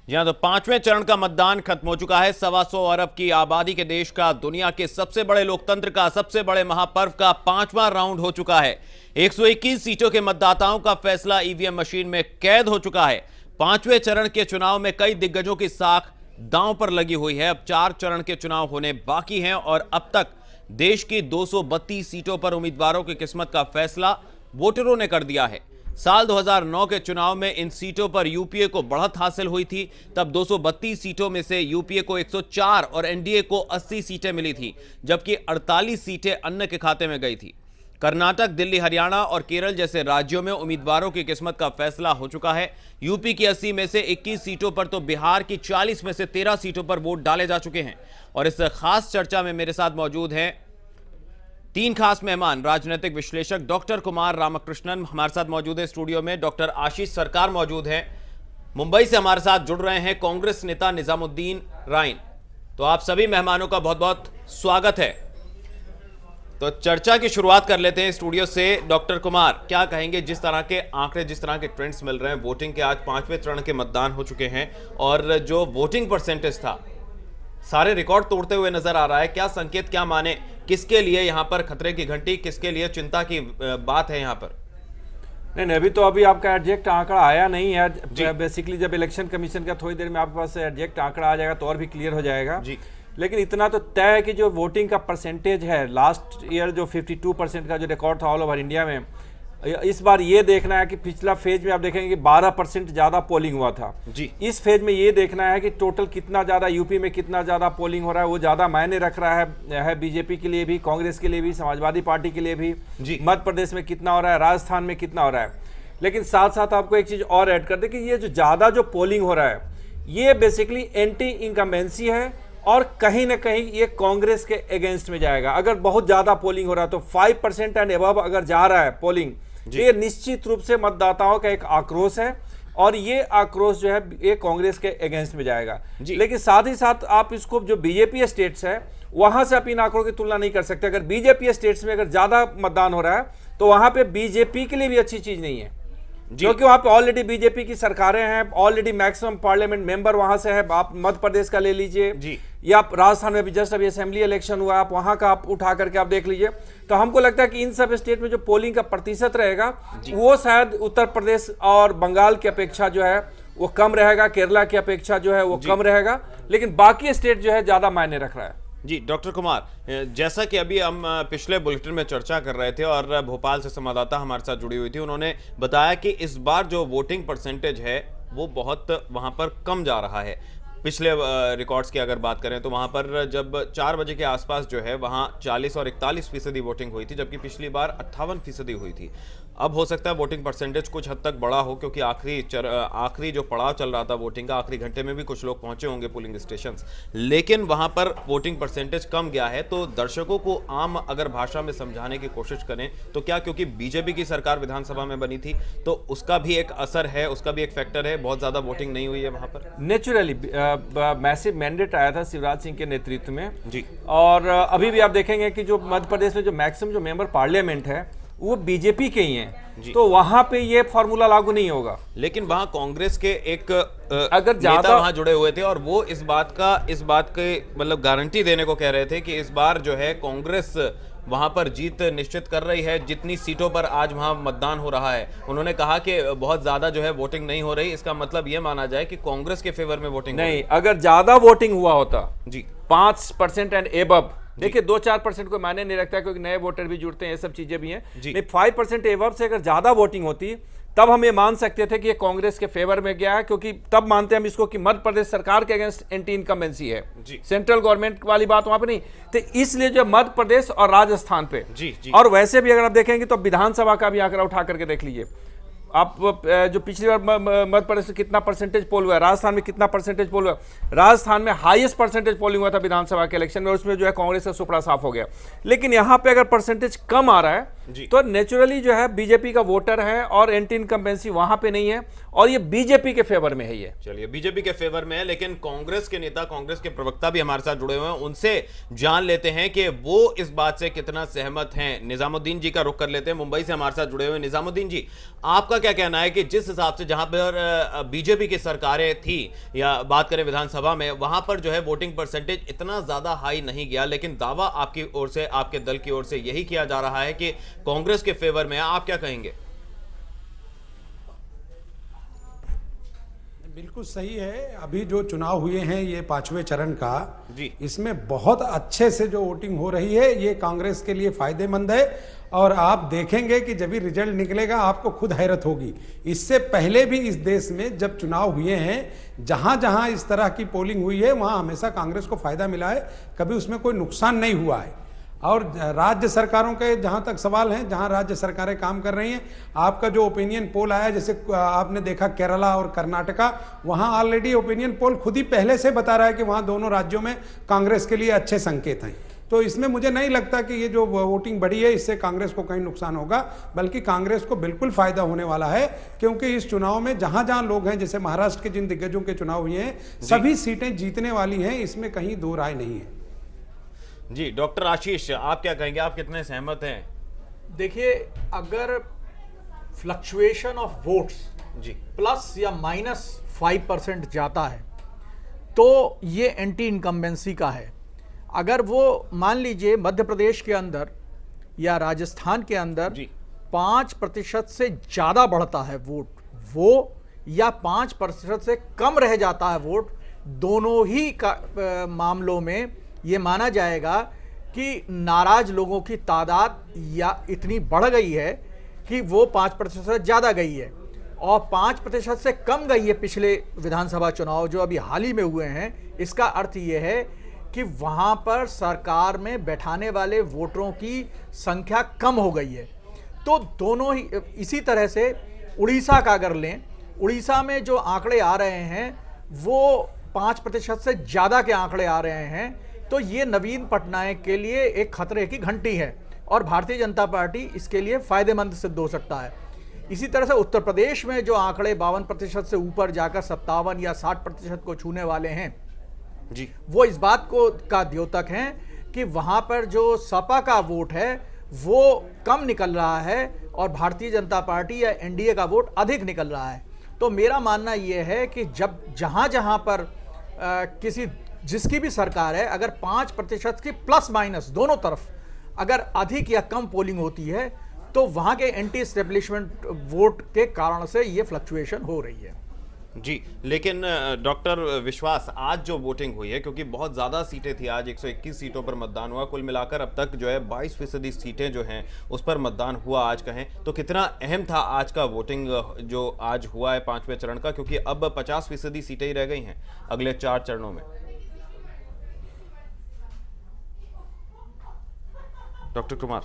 जी हां, तो पांचवें चरण का मतदान खत्म हो चुका है। 125 अरब की आबादी के देश का, दुनिया के सबसे बड़े लोकतंत्र का, सबसे बड़े महापर्व का पांचवां राउंड हो चुका है। 121 सीटों के मतदाताओं का फैसला ईवीएम मशीन में कैद हो चुका है। पांचवें चरण के चुनाव में कई दिग्गजों की साख दांव पर लगी हुई है। अब 4 चरण के चुनाव होने बाकी हैं और अब तक देश की 232 सीटों पर उम्मीदवारों की किस्मत का फैसला वोटरों ने कर दिया है। साल 2009 के चुनाव में इन सीटों पर यूपीए को बढ़त हासिल हुई थी। तब 232 सीटों में से यूपीए को 104 और एनडीए को 80 सीटें मिली थी, जबकि 48 सीटें अन्य के खाते में गई थी। कर्नाटक, दिल्ली, हरियाणा और केरल जैसे राज्यों में उम्मीदवारों की किस्मत का फैसला हो चुका है। यूपी की 80 में से 21 सीटों पर तो बिहार की 40 में से 13 सीटों पर वोट डाले जा चुके हैं। और इस खास चर्चा में मेरे साथ मौजूद हैं 3 खास मेहमान। राजनीतिक विश्लेषक डॉक्टर कुमार रामकृष्णन हमारे साथ मौजूद है स्टूडियो में। डॉक्टर आशीष सरकार मौजूद हैं। मुंबई से हमारे साथ जुड़ रहे हैं कांग्रेस नेता निजामुद्दीन राइन। तो आप सभी मेहमानों का बहुत बहुत स्वागत है। तो चर्चा की शुरुआत कर लेते हैं स्टूडियो से। डॉक्टर कुमार, क्या कहेंगे, जिस तरह के आंकड़े, जिस तरह के ट्रेंड्स मिल रहे हैं, वोटिंग के आज 5वें चरण के मतदान हो चुके हैं और जो वोटिंग परसेंटेज था सारे रिकॉर्ड तोड़ते हुए नजर आ रहा है। क्या संकेत, क्या माने, किसके लिए यहां पर खतरे की घंटी, किसके लिए चिंता की बात है यहां पर? नहीं, अभी आपका एग्जैक्ट आंकड़ा आया नहीं है। बेसिकली जब इलेक्शन कमीशन का थोड़ी देर में आपके पास एग्जैक्ट आंकड़ा आ जाएगा तो और भी क्लियर हो जाएगा जी। लेकिन इतना तो तय है कि जो वोटिंग का परसेंटेज है, लास्ट ईयर जो 52% का जो रिकॉर्ड था ऑल ओवर इंडिया में, इस बार ये देखना है कि पिछला फेज में आप देखेंगे कि 12% ज्यादा पोलिंग हुआ था जी। इस फेज में ये देखना है कि टोटल कितना ज्यादा यूपी में कितना ज्यादा पोलिंग हो रहा है। वो ज्यादा मायने रख रहा है बीजेपी के लिए भी, कांग्रेस के लिए भी, समाजवादी पार्टी के लिए भी। मध्य प्रदेश में कितना हो रहा है, राजस्थान में कितना हो रहा है। लेकिन साथ साथ आपको एक चीज और ऐड कर दे कि ये जो ज्यादा जो पोलिंग हो रहा है ये बेसिकली एंटी इनकम्बेंसी है और कहीं ना कहीं ये कांग्रेस के अगेंस्ट में जाएगा। अगर बहुत ज्यादा पोलिंग हो रहा है तो 5% एंड अबव अगर जा रहा है पोलिंग, ये निश्चित रूप से मतदाताओं का एक आक्रोश है और ये आक्रोश जो है ये कांग्रेस के अगेंस्ट में जाएगा। लेकिन साथ ही साथ आप इसको जो बीजेपी स्टेट्स है वहां से आप इन आंकड़ों की तुलना नहीं कर सकते। अगर बीजेपी स्टेट्स में अगर ज्यादा मतदान हो रहा है तो वहां पे बीजेपी के लिए भी अच्छी चीज नहीं है, क्योंकि वहां पे ऑलरेडी बीजेपी की सरकारें हैं, ऑलरेडी मैक्सिमम पार्लियामेंट मेंबर वहां से है। आप मध्य प्रदेश का ले लीजिए या आप राजस्थान में भी जस्ट अभी असेंबली इलेक्शन हुआ, आप वहां का आप उठा करके आप देख लीजिए। तो हमको लगता है कि इन सब स्टेट में जो पोलिंग का प्रतिशत रहेगा वो शायद उत्तर प्रदेश और बंगाल की अपेक्षा जो है वो कम रहेगा, केरला की अपेक्षा जो है वो कम रहेगा, लेकिन बाकी स्टेट जो है ज्यादा मायने रख रहा है जी। डॉक्टर कुमार, जैसा कि अभी हम पिछले बुलेटिन में चर्चा कर रहे थे और भोपाल से संवाददाता हमारे साथ जुड़ी हुई थी, उन्होंने बताया कि इस बार जो वोटिंग परसेंटेज है वो बहुत वहां पर कम जा रहा है। पिछले रिकॉर्ड्स की अगर बात करें तो वहां पर जब 4 बजे के आसपास जो है वहां 40 और 41% वोटिंग हुई थी, जबकि पिछली बार 58% हुई थी। अब हो सकता है वोटिंग परसेंटेज कुछ हद तक बड़ा हो, क्योंकि आखिरी जो पड़ाव चल रहा था वोटिंग का, आखिरी घंटे में भी कुछ लोग पहुंचे होंगे पोलिंग स्टेशंस, लेकिन वहां पर वोटिंग परसेंटेज कम गया है। तो दर्शकों को आम अगर भाषा में समझाने की कोशिश करें तो क्या, क्योंकि बीजेपी की सरकार विधानसभा में बनी थी तो उसका भी एक असर है, उसका भी एक फैक्टर है, बहुत ज्यादा वोटिंग नहीं हुई है वहां पर। नेचुरली मैसिव मैंडेट आया था शिवराज सिंह के नेतृत्व में जी। और अभी भी आप देखेंगे कि जो मध्य प्रदेश में जो मैक्सिमम जो मेंबर पार्लियामेंट है वो बीजेपी के ही हैं, तो वहां पे ये फॉर्मूला लागू नहीं होगा। लेकिन वहां कांग्रेस के एक अगर नेता वहां जुड़े हुए थे और वो इस बात के मतलब गारंटी देने को कह रहे थे कि इस बार जो है कांग्रेस वहां पर जीत निश्चित कर रही है, जितनी सीटों पर आज वहां मतदान हो रहा है। उन्होंने कहा कि बहुत ज्यादा जो है वोटिंग नहीं हो रही, इसका मतलब यह माना जाए कि कांग्रेस के फेवर में वोटिंग नहीं। अगर ज्यादा वोटिंग हुआ होता जी 5% एंड एबव, देखिए 2-4% को मायने नहीं रखता क्योंकि नए वोटर भी जुड़ते हैं, ये सब चीजें भी हैं। नहीं, 5% एबव से अगर ज्यादा वोटिंग होती तब हम ये मान सकते थे कि ये कांग्रेस के फेवर में गया है, क्योंकि तब मानते हम इसको कि मध्य प्रदेश सरकार के अगेंस्ट एंटी इनकम्बेंसी है, सेंट्रल गवर्नमेंट वाली बात वहां पे नहीं। तो इसलिए जो मध्य प्रदेश और राजस्थान पे और वैसे भी अगर आप देखेंगे तो विधानसभा का भी आंकड़ा उठा करके देख लीजिए आप, जो पिछली बार मध्य प्रदेश में कितना परसेंटेज पोल हुआ है, राजस्थान में कितना परसेंटेज पोल हुआ है। राजस्थान में हाईएस्ट परसेंटेज पोलिंग हुआ था विधानसभा के इलेक्शन में, और उसमें जो है कांग्रेस का सुपड़ा साफ हो गया। लेकिन यहां पे अगर परसेंटेज कम आ रहा है तो नेचुरली जो है बीजेपी का वोटर है और एंटी इनकम्बेंसी वहां पे नहीं है, और ये बीजेपी के फेवर में है। ये चलिए बीजेपी के फेवर में है, लेकिन कांग्रेस के नेता, कांग्रेस के प्रवक्ता भी हमारे साथ जुड़े हुए हैं, उनसे जान लेते हैं कि वो इस बात से कितना सहमत हैं। निजामुद्दीन जी का रुख कर लेते हैं, मुंबई से हमारे साथ जुड़े हुए। निजामुद्दीन जी, आपका क्या कहना है कि जिस हिसाब से जहां पर बीजेपी की सरकारें थी या बात करें विधानसभा में, वहां पर जो है वोटिंग परसेंटेज इतना ज्यादा हाई नहीं गया, लेकिन दावा आपकी ओर से, आपके दल की ओर से यही किया जा रहा है कि कांग्रेस के फेवर में है। आप क्या कहेंगे? बिल्कुल सही है। अभी जो चुनाव हुए हैं ये 5वें चरण का जी, इसमें बहुत अच्छे से जो वोटिंग हो रही है ये कांग्रेस के लिए फायदेमंद है। और आप देखेंगे कि जब भी रिजल्ट निकलेगा आपको खुद हैरत होगी। इससे पहले भी इस देश में जब चुनाव हुए हैं, जहां जहां इस तरह की पोलिंग हुई है वहां हमेशा कांग्रेस को फायदा मिला है, कभी उसमें कोई नुकसान नहीं हुआ है। और राज्य सरकारों के जहां तक सवाल हैं, जहां राज्य सरकारें काम कर रही हैं, आपका जो ओपिनियन पोल आया, जैसे आपने देखा केरला और कर्नाटका, वहां ऑलरेडी ओपिनियन पोल खुद ही पहले से बता रहा है कि वहां दोनों राज्यों में कांग्रेस के लिए अच्छे संकेत हैं। तो इसमें मुझे नहीं लगता कि ये जो वोटिंग बढ़ी है इससे कांग्रेस को कहीं नुकसान होगा, बल्कि कांग्रेस को बिल्कुल फायदा होने वाला है। क्योंकि इस चुनाव में जहां जहां लोग हैं, जैसे महाराष्ट्र के जिन दिग्गजों के चुनाव हुए हैं, सभी सीटें जीतने वाली हैं, इसमें कहीं दो राय नहीं है। जी डॉक्टर आशीष, आप क्या कहेंगे? आप कितने सहमत हैं? देखिए, अगर फ्लक्चुएशन ऑफ वोट्स जी प्लस या -5% जाता है तो ये एंटी इनकम्बेंसी का है। अगर वो मान लीजिए मध्य प्रदेश के अंदर या राजस्थान के अंदर 5% से ज़्यादा बढ़ता है वोट, वो या 5% से कम रह जाता है वोट, दोनों ही मामलों में ये माना जाएगा कि नाराज लोगों की तादाद या इतनी बढ़ गई है कि वो 5% से ज़्यादा गई है, और 5% से कम गई है पिछले विधानसभा चुनाव जो अभी हाल ही में हुए हैं। इसका अर्थ ये है कि वहाँ पर सरकार में बैठाने वाले वोटरों की संख्या कम हो गई है। तो दोनों ही, इसी तरह से उड़ीसा का अगर लें, उड़ीसा में जो आंकड़े आ रहे हैं वो 5% से ज़्यादा के आंकड़े आ रहे हैं। तो ये नवीन पटनायक के लिए एक खतरे की घंटी है और भारतीय जनता पार्टी इसके लिए फायदेमंद सिद्ध हो सकता है। इसी तरह से उत्तर प्रदेश में जो आंकड़े 52% से ऊपर जाकर 57 या 60% को छूने वाले हैं जी, वो इस बात को का द्योतक हैं कि वहां पर जो सपा का वोट है वो कम निकल रहा है और भारतीय जनता पार्टी या एनडीए का वोट अधिक निकल रहा है। तो मेरा मानना यह है कि जब जहां जहां पर जिसकी भी सरकार है, अगर 5% की प्लस माइनस दोनों तरफ अगर अधिक या कम पोलिंग होती है तो वहां के एंटी एस्टेब्लिशमेंट वोट के कारण से ये फ्लक्चुएशन हो रही है। जी, लेकिन डॉक्टर विश्वास, आज जो वोटिंग हुई है, क्योंकि बहुत ज़्यादा सीटें थी, आज 121 सीटों पर मतदान हुआ, कुल मिलाकर अब तक जो है 22% सीटें जो हैं उस पर मतदान हुआ आज कहें, तो कितना अहम था आज का वोटिंग जो आज हुआ है 5वें चरण का, क्योंकि अब 50% सीटें ही रह गई हैं अगले 4 चरणों में। डॉक्टर कुमार।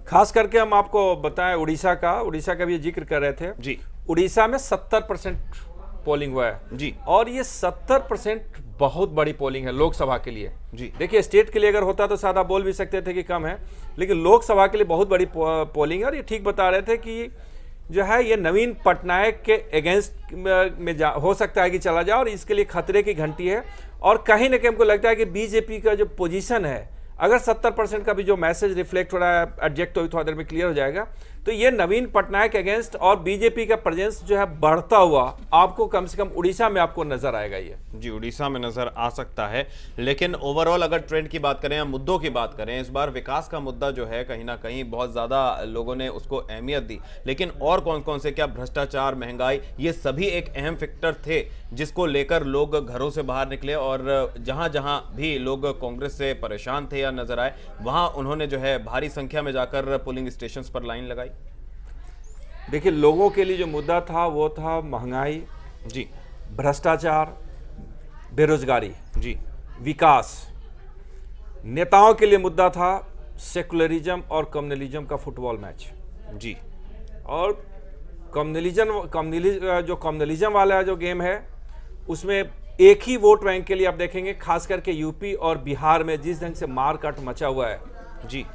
खास करके हम आपको बताएं उड़ीसा का भी जिक्र कर रहे थे जी। उड़ीसा में 70% पोलिंग हुआ है जी, और ये 70% बहुत बड़ी पोलिंग है लोकसभा के लिए जी। देखिए, स्टेट के लिए अगर होता तो शायद आप बोल भी सकते थे कि कम है, लेकिन लोकसभा के लिए बहुत बड़ी पोलिंग है। और ये ठीक बता रहे थे कि जो है ये नवीन पटनायक के अगेंस्ट में हो सकता है कि चला जाए और इसके लिए खतरे की घंटी है। और कहीं ना कहीं हमको लगता है कि बीजेपी का जो पोजीशन है, अगर 70% का भी जो मैसेज रिफ्लेक्ट हो रहा है, एडजेक्ट तो थोड़ी देर में क्लियर हो जाएगा, तो ये नवीन पटनायक अगेंस्ट और बीजेपी का प्रेजेंस जो है बढ़ता हुआ आपको कम से कम उड़ीसा में आपको नजर आएगा। ये जी, उड़ीसा में नजर आ सकता है। लेकिन ओवरऑल अगर ट्रेंड की बात करें या मुद्दों की बात करें, इस बार विकास का मुद्दा जो है कहीं ना कहीं बहुत ज्यादा लोगों ने उसको अहमियत दी। लेकिन और कौन कौन से, क्या भ्रष्टाचार, महंगाई, ये सभी एक अहम फैक्टर थे जिसको लेकर लोग घरों से बाहर निकले और जहां जहां भी लोग कांग्रेस से परेशान थे या नजर आए, वहां उन्होंने जो है भारी संख्या में जाकर पोलिंग स्टेशन पर लाइन लगाई। देखिए, लोगों के लिए जो मुद्दा था वो था महंगाई जी, भ्रष्टाचार, बेरोजगारी जी, विकास। नेताओं के लिए मुद्दा था सेकुलरिज्म और कम्युनलिज्म का फुटबॉल मैच जी। और कम्युनलिज्म वाला जो गेम है उसमें एक ही वोट बैंक के लिए आप देखेंगे, खास करके यूपी और बिहार में जिस ढंग से मारकाट मचा हुआ है जी,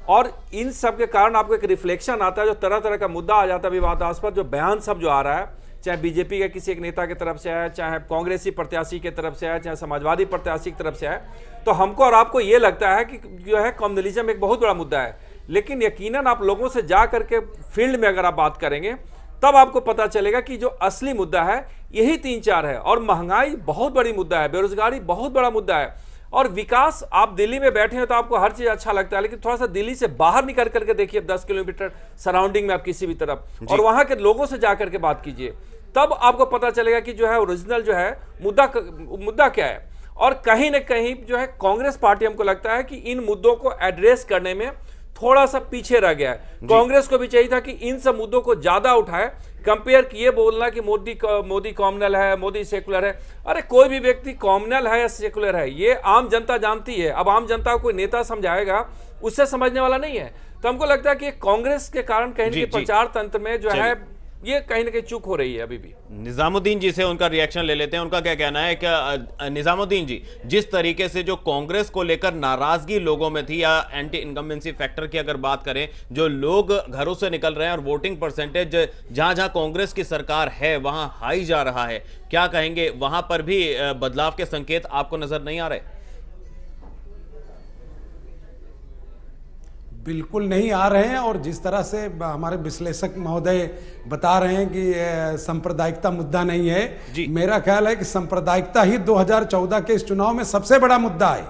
और इन सब के कारण आपको एक रिफ्लेक्शन आता है, जो तरह तरह का मुद्दा आ जाता है विवादास्पद, जो बयान सब जो आ रहा है, चाहे बीजेपी के किसी एक नेता की तरफ से आए, चाहे कांग्रेसी प्रत्याशी की तरफ से आए, चाहे समाजवादी प्रत्याशी की तरफ से आए, तो हमको और आपको ये लगता है कि जो है कम्युनलिज्म एक बहुत बड़ा मुद्दा है। लेकिन यकीनन आप लोगों से जा करके फील्ड में अगर आप बात करेंगे तब आपको पता चलेगा कि जो असली मुद्दा है यही 3-4 है। और महंगाई बहुत बड़ी मुद्दा है, बेरोजगारी बहुत बड़ा मुद्दा है, और विकास। आप दिल्ली में बैठे हो तो आपको हर चीज अच्छा लगता है, लेकिन थोड़ा सा दिल्ली से बाहर निकल करके देखिए, 10 किलोमीटर सराउंडिंग में आप किसी भी तरफ, और वहां के लोगों से जाकर के बात कीजिए, तब आपको पता चलेगा कि जो है ओरिजिनल जो है मुद्दा क्या है। और कहीं ना कहीं जो है कांग्रेस पार्टी, हमको लगता है कि इन मुद्दों को एड्रेस करने में थोड़ा सा पीछे रह गया है। कांग्रेस को भी चाहिए था कि इन सब मुद्दों को ज्यादा उठाए, कंपेयर किए बोलना कि मोदी कॉम्युनल है, मोदी सेकुलर है। अरे कोई भी व्यक्ति कॉम्युनल है या सेकुलर है, ये आम जनता जानती है। अब आम जनता को कोई नेता समझाएगा, उससे समझने वाला नहीं है। तो हमको लगता है कि कांग्रेस के कारण कहीं ना प्रचार तंत्र में जो है ये कहीं ना कहीं चूक हो रही है अभी भी। निजामुद्दीन जी से उनका रिएक्शन ले लेते हैं, उनका क्या कहना है कि निजामुद्दीन जी, जिस तरीके से जो कांग्रेस को लेकर नाराजगी लोगों में थी, या एंटी इनकम्बेंसी फैक्टर की अगर बात करें, जो लोग घरों से निकल रहे हैं और वोटिंग परसेंटेज जहां जहां कांग्रेस की सरकार है वहां हाई जा रहा है, क्या कहेंगे, वहां पर भी बदलाव के संकेत आपको नजर नहीं आ रहे? बिल्कुल नहीं आ रहे हैं। और जिस तरह से हमारे विश्लेषक महोदय बता रहे हैं कि सांप्रदायिकता मुद्दा नहीं है, मेरा ख्याल है कि सांप्रदायिकता ही 2014 के इस चुनाव में सबसे बड़ा मुद्दा है,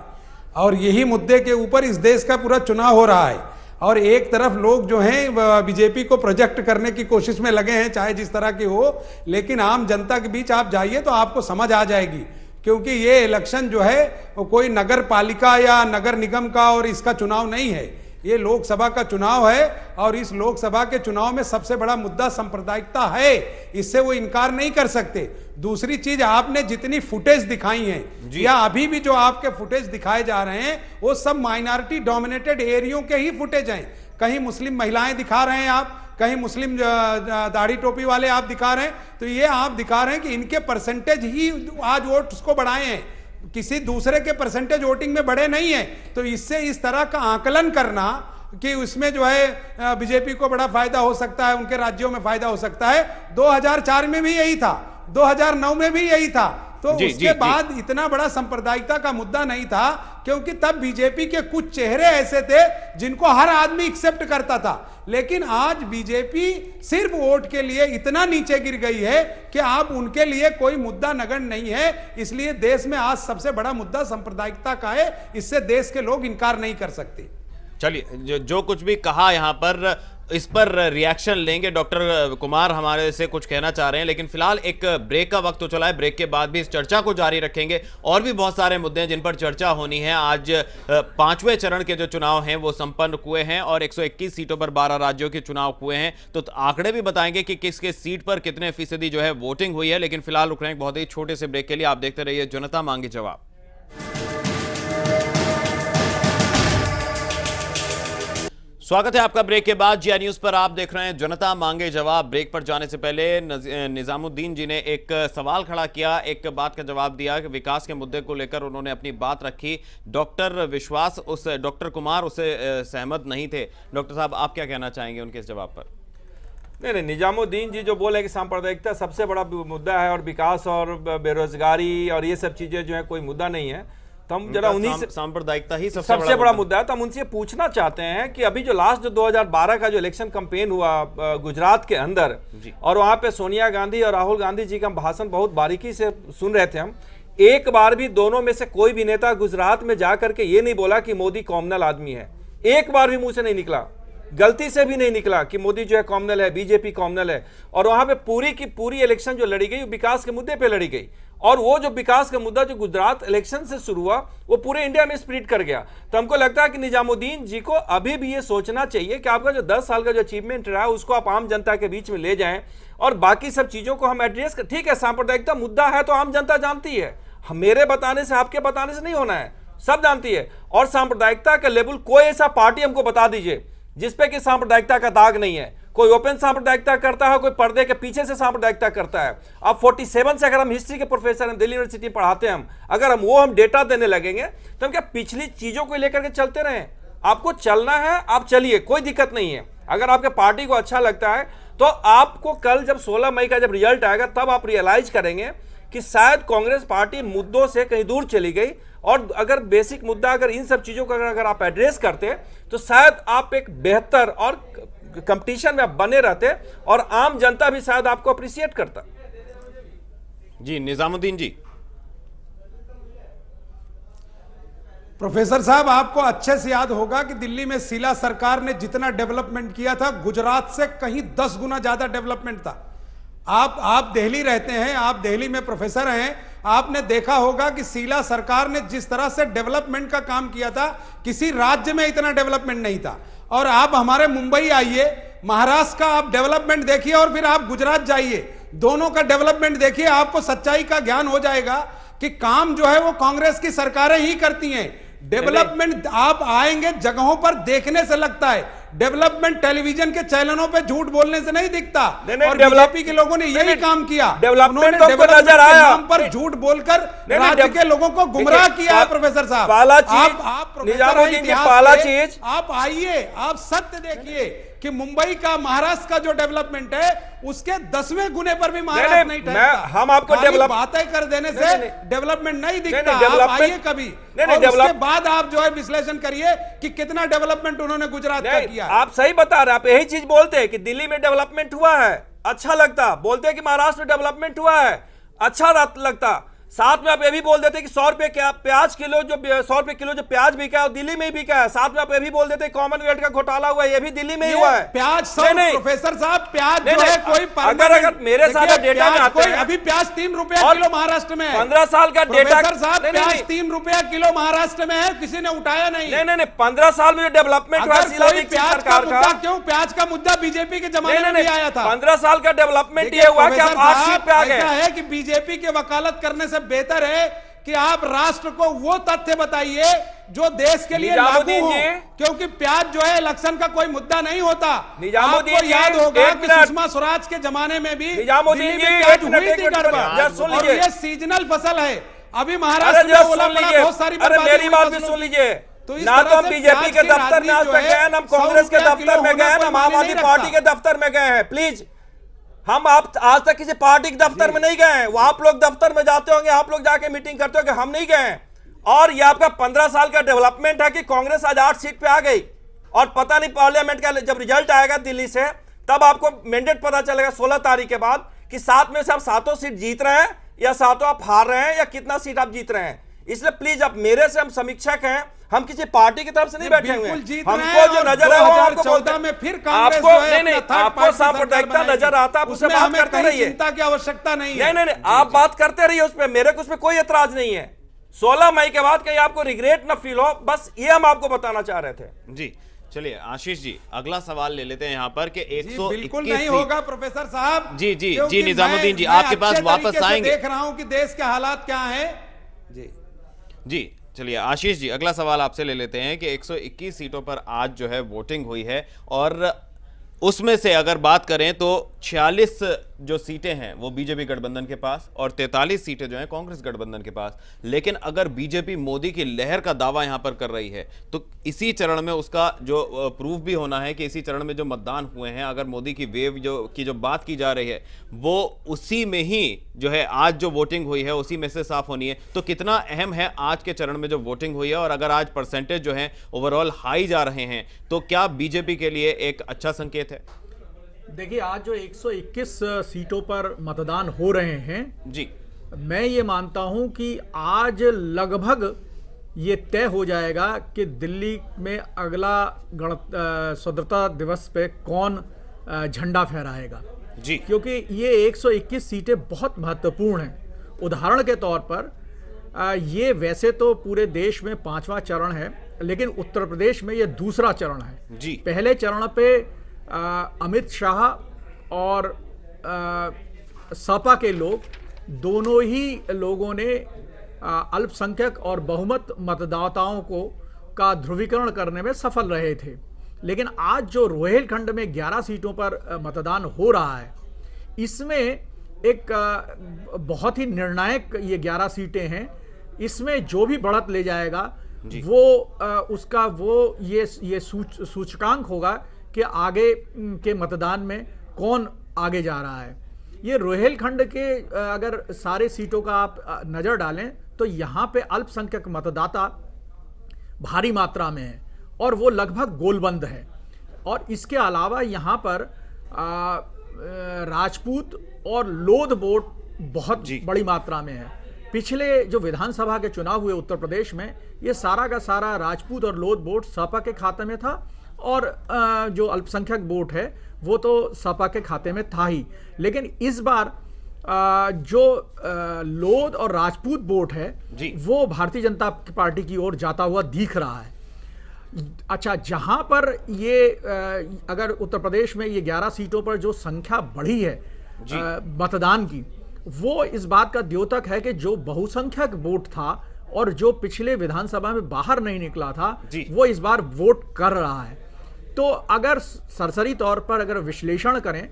और यही मुद्दे के ऊपर इस देश का पूरा चुनाव हो रहा है। और एक तरफ लोग जो हैं बीजेपी को प्रोजेक्ट करने की कोशिश में लगे हैं, चाहे जिस तरह की हो, लेकिन आम जनता के बीच आप जाइए तो आपको समझ आ जाएगी। क्योंकि ये इलेक्शन जो है कोई नगर पालिका या नगर निगम का और इसका चुनाव नहीं है, ये लोकसभा का चुनाव है। और इस लोकसभा के चुनाव में सबसे बड़ा मुद्दा सांप्रदायिकता है, इससे वो इनकार नहीं कर सकते। दूसरी चीज, आपने जितनी फुटेज दिखाई है या अभी भी जो आपके फुटेज दिखाए जा रहे हैं, वो सब माइनॉरिटी डोमिनेटेड एरियो के ही फुटेज हैं। कहीं मुस्लिम महिलाएं दिखा रहे हैं आप, कहीं मुस्लिम दाढ़ी टोपी वाले आप दिखा रहे हैं, तो ये आप दिखा रहे हैं कि इनके परसेंटेज ही आज वोट्स को बढ़ाए हैं, किसी दूसरे के परसेंटेज वोटिंग में बढ़े नहीं है। तो इससे इस तरह का आकलन करना कि उसमें जो है बीजेपी को बड़ा फायदा हो सकता है, उनके राज्यों में फायदा हो सकता है, 2004 में भी यही था, 2009 में भी यही था। तो उसके बाद इतना बड़ा सांप्रदायिकता का मुद्दा नहीं था, क्योंकि तब बीजेपी के कुछ चेहरे ऐसे थे जिनको हर आदमी एक्सेप्ट करता था। लेकिन आज बीजेपी सिर्फ वोट के लिए इतना नीचे गिर गई है कि आप उनके लिए कोई मुद्दा नगण्य नहीं है। इसलिए देश में आज सबसे बड़ा मुद्दा सांप्रदायिकता का है, इससे देश के लोग इनकार नहीं कर सकते। चलिए, जो कुछ भी कहा यहां पर, इस पर रिएक्शन लेंगे। डॉक्टर कुमार हमारे से कुछ कहना चाह रहे हैं, लेकिन फिलहाल एक ब्रेक का वक्त तो चला है। ब्रेक के बाद भी इस चर्चा को जारी रखेंगे, और भी बहुत सारे मुद्दे हैं जिन पर चर्चा होनी है। आज 5वें चरण के जो चुनाव हैं वो संपन्न हुए हैं, और 121 सीटों पर 12 राज्यों के चुनाव हुए हैं। तो आंकड़े भी बताएंगे कि किस किस सीट पर कितने फीसदी जो है वोटिंग हुई है। लेकिन फिलहाल रुक रहे हैं बहुत ही छोटे से ब्रेक के लिए। आप देखते रहिए जनता मांगे जवाब। स्वागत है आपका ब्रेक के बाद। जी न्यूज पर आप देख रहे हैं जनता मांगे जवाब। ब्रेक पर जाने से पहले निजामुद्दीन जी ने एक सवाल खड़ा किया, एक बात का जवाब दिया कि विकास के मुद्दे को लेकर उन्होंने अपनी बात रखी। डॉक्टर कुमार उससे सहमत नहीं थे। डॉक्टर साहब, आप क्या कहना चाहेंगे उनके इस जवाब पर? नहीं, निजामुद्दीन जी जो बोले कि सांप्रदायिकता सबसे बड़ा मुद्दा है, और विकास और बेरोजगारी और ये सब चीजें जो है कोई मुद्दा नहीं है, तो हम जरा उन्हीं से, सांप्रदायिकता ही सबसे बड़ा मुद्दा है। तो हम उनसे पूछना चाहते हैं कि अभी जो लास्ट जो 2012 का जो इलेक्शन कैंपेन हुआ गुजरात के अंदर, और वहां पे सोनिया गांधी और राहुल गांधी जी का भाषण बहुत बारीकी से सुन रहे थे हम, एक बार भी दोनों में से कोई भी नेता गुजरात में जाकर के ये नहीं बोला कि मोदी कॉम्युनल आदमी है। एक बार भी मुंह से नहीं निकला, गलती से भी नहीं निकला कि मोदी जो है कॉम्युनल है, बीजेपी कॉम्युनल है। और वहां पे पूरी की पूरी इलेक्शन जो लड़ी गई, विकास के मुद्दे पे लड़ी गई, और वो जो विकास का मुद्दा जो गुजरात इलेक्शन से शुरू हुआ वो पूरे इंडिया में स्प्रेड कर गया। तो हमको लगता है कि निजामुद्दीन जी को अभी भी ये सोचना चाहिए कि आपका जो 10 साल का जो अचीवमेंट रहा है उसको आप आम जनता के बीच में ले जाएं, और बाकी सब चीजों को हम एड्रेस कर। ठीक है, सांप्रदायिकता मुद्दा है तो आम जनता जानती है, मेरे बताने से आपके बताने से नहीं होना है, सब जानती है। और सांप्रदायिकता का लेवल कोई ऐसा पार्टी हमको बता दीजिए जिसपे कि सांप्रदायिकता का दाग नहीं है। कोई ओपन सांप्रदायिकता करता है, कोई पर्दे के पीछे से सांप्रदायिकता करता है। अब 47 से अगर हम हिस्ट्री के प्रोफेसर हैं, दिल्ली यूनिवर्सिटी पढ़ाते हैं हम, अगर हम डेटा देने लगेंगे तो हम क्या पिछली चीजों को लेकर के चलते रहें? आपको चलना है, आप चलिए, कोई दिक्कत नहीं है। अगर आपके पार्टी को अच्छा लगता है तो आपको कल जब 16 मई का जब रिजल्ट आएगा तब आप रियलाइज करेंगे कि शायद कांग्रेस पार्टी मुद्दों से कहीं दूर चली गई, और अगर बेसिक मुद्दा अगर इन सब चीजों को अगर आप एड्रेस करते तो शायद आप एक बेहतर और कंपटीशन में आप बने रहते और आम जनता भी शायद आपको अप्रिशिएट करता। जी निजामुद्दीन जी। प्रोफेसर साहब, आपको अच्छे से याद होगा कि दिल्ली में शीला सरकार ने जितना डेवलपमेंट किया था, गुजरात से कहीं 10 गुना ज्यादा डेवलपमेंट था। आप दिल्ली रहते हैं, आप दिल्ली में प्रोफेसर हैं, आपने देखा होगा कि शीला सरकार ने जिस तरह से डेवलपमेंट का काम किया था, किसी राज्य में इतना डेवलपमेंट नहीं था। और आप हमारे मुंबई आइए, महाराष्ट्र का आप डेवलपमेंट देखिए और फिर आप गुजरात जाइए, दोनों का डेवलपमेंट देखिए, आपको सच्चाई का ज्ञान हो जाएगा कि काम जो है वो कांग्रेस की सरकारें ही करती हैं। डेवलपमेंट आप आएंगे जगहों पर देखने से लगता है, डेवलपमेंट टेलीविजन के चैनलों पे झूठ बोलने से नहीं दिखता। और बीजेपी के लोगों ने यही काम किया, डेवलपमेंट उन्होंने तो नजर आया नाम पर झूठ बोलकर राज्य के लोगों को गुमराह किया है। प्रोफेसर साहब, पहला चीज, आप निजामुद्दीन जी, पहला चीज, आप आइए, आप सत्य देखिए कि मुंबई का, महाराष्ट्र का जो डेवलपमेंट है उसके 10वें गुने पर भी महाराष्ट्र नहीं ठहरता। हम आपको बातें कर देने से डेवलपमेंट नहीं दिखता। आप आइए कभी और उसके बाद आप जो है विश्लेषण करिए कि कितना डेवलपमेंट उन्होंने गुजरात का किया। आप सही बता रहे, आप यही चीज बोलते हैं कि दिल्ली में डेवलपमेंट हुआ है, अच्छा लगता। बोलते हैं कि महाराष्ट्र में डेवलपमेंट हुआ है, अच्छा लगता। साथ में आप ये भी बोल देते कि 100 रुपए प्याज किलो, जो 100 रुपए किलो जो प्याज बिका है वो दिल्ली में ही बिका है। साथ में आप ये भी बोल देते कॉमनवेल्थ का घोटाला हुआ है, ये भी दिल्ली में ही हुआ है। प्याज प्रोफेसर साहब, प्याज जो है कोई अगर मेरे साथ डेटा में आते हैं, अभी प्याज 3 रुपया किलो महाराष्ट्र में है। 15 साल का डेटा, साहब प्याज 3 रुपया किलो महाराष्ट्र में है, किसी ने उठाया नहीं। नहीं, 15 साल में जो डेवलपमेंट हुआ सरकार का, क्यों प्याज का मुद्दा बीजेपी के जमाने में भी आया था। 15 साल का डेवलपमेंट ये हुआ कि आप 8 सीट पे आ गए। ऐसा है कि बीजेपी के वकालत करने से बेहतर है कि आप राष्ट्र को वो तथ्य बताइए जो देश के लिए लागू हो, क्योंकि प्याज जो है इलेक्शन का कोई मुद्दा नहीं होता। आपको याद होगा कि सुषमा स्वराज के जमाने में भी दिल्ली में प्याज हुई थी गड़बड़, और ये सीजनल फसल है। अभी महाराष्ट्र में ओला पड़ा, बहुत सारी मेरी बात भी सुन लीजिए। तो ना तो हम बीजेपी के दफ्तर में आज तक गए, ना हम कांग्रेस के दफ्तर में गए, ना हम आम आदमी पार्टी के दफ्तर में गए हैं। प्लीज, हम आप आज तक किसी पार्टी के दफ्तर में नहीं गए हैं। वो आप लोग दफ्तर में जाते होंगे, आप लोग जाके मीटिंग करते होंगे, हम नहीं गए। और ये आपका 15 साल का डेवलपमेंट है कि कांग्रेस आज 8 सीट पे आ गई, और पता नहीं पार्लियामेंट का जब रिजल्ट आएगा दिल्ली से, तब आपको मैंडेट पता चलेगा 16 तारीख के बाद कि 7 में से आप 7 सीट जीत रहे हैं या 7 आप हार रहे हैं या कितना सीट आप जीत रहे हैं। इसलिए प्लीज, आप मेरे से, हम समीक्षक हैं, हम किसी पार्टी की तरफ से नहीं बैठे हुए हैं। हमको जो नजर है वो आपको बोलते हैं। फिर आपको नहीं, आपको सांप्रदायिकता नजर आता, आप उससे बात करते रहिए, चिंता की आवश्यकता नहीं है। नहीं, आप बात करते रहिए उस पर, मेरे को उसमें कोई एतराज नहीं है। 16 मई के बाद कहीं आपको रिग्रेट ना फील हो, बस ये हम आपको बताना चाह रहे थे। जी चलिए आशीष जी, अगला सवाल ले लेते हैं यहाँ पर कि 121 बिल्कुल नहीं होगा प्रोफेसर साहब। जी निजामुद्दीन जी, आपके पास वापस आएंगे। देख रहा हूं कि देश के हालात क्या हैं। जी चलिए आशीष जी, अगला सवाल आपसे ले लेते हैं कि 121 सीटों पर आज जो है वोटिंग हुई है, और उसमें से अगर बात करें तो 46 जो सीटें हैं वो बीजेपी गठबंधन के पास और 43 सीटें जो हैं कांग्रेस गठबंधन के पास। लेकिन अगर बीजेपी मोदी की लहर का दावा यहां पर कर रही है तो इसी चरण में उसका जो प्रूफ भी होना है कि इसी चरण में जो मतदान हुए हैं, अगर मोदी की वेव जो बात की जा रही है वो उसी में ही जो है आज जो वोटिंग हुई है उसी में से साफ होनी है। तो कितना अहम है आज के चरण में जो वोटिंग हुई है, और अगर आज परसेंटेज जो है ओवरऑल हाई जा रहे हैं तो क्या बीजेपी के लिए एक अच्छा संकेत है? देखिए, आज जो 121 सीटों पर मतदान हो रहे हैं जी, मैं ये मानता हूं कि आज लगभग ये तय हो जाएगा कि दिल्ली में अगला स्वतंत्रता दिवस पे कौन झंडा फहराएगा जी, क्योंकि ये 121 सीटें बहुत महत्वपूर्ण हैं। उदाहरण के तौर पर ये वैसे तो पूरे देश में 5वां चरण है, लेकिन उत्तर प्रदेश में ये दूसरा चरण है जी। पहले चरण पे अमित शाह और सपा के लोग, दोनों ही लोगों ने अल्पसंख्यक और बहुमत मतदाताओं को का ध्रुवीकरण करने में सफल रहे थे। लेकिन आज जो रोहेलखंड में 11 सीटों पर मतदान हो रहा है, इसमें एक बहुत ही निर्णायक ये 11 सीटें हैं। इसमें जो भी बढ़त ले जाएगा वो उसका वो ये सूचकांक होगा कि आगे के मतदान में कौन आगे जा रहा है। ये रोहेलखंड के अगर सारे सीटों का आप नज़र डालें तो यहाँ पे अल्पसंख्यक मतदाता भारी मात्रा में है और वो लगभग गोलबंद है। और इसके अलावा यहाँ पर राजपूत और लोध वोट बहुत बड़ी मात्रा में है। पिछले जो विधानसभा के चुनाव हुए उत्तर प्रदेश में, ये सारा का सारा राजपूत और लोध वोट सपा के खाते में था, और जो अल्पसंख्यक वोट है वो तो सपा के खाते में था ही। लेकिन इस बार जो लोध और राजपूत वोट है वो भारतीय जनता पार्टी की ओर जाता हुआ दिख रहा है। अच्छा, जहां पर ये अगर उत्तर प्रदेश में ये 11 सीटों पर जो संख्या बढ़ी है मतदान की, वो इस बात का द्योतक है कि जो बहुसंख्यक वोट था और जो पिछले विधानसभा में बाहर नहीं निकला था, वो इस बार वोट कर रहा है। तो अगर सरसरी तौर पर अगर विश्लेषण करें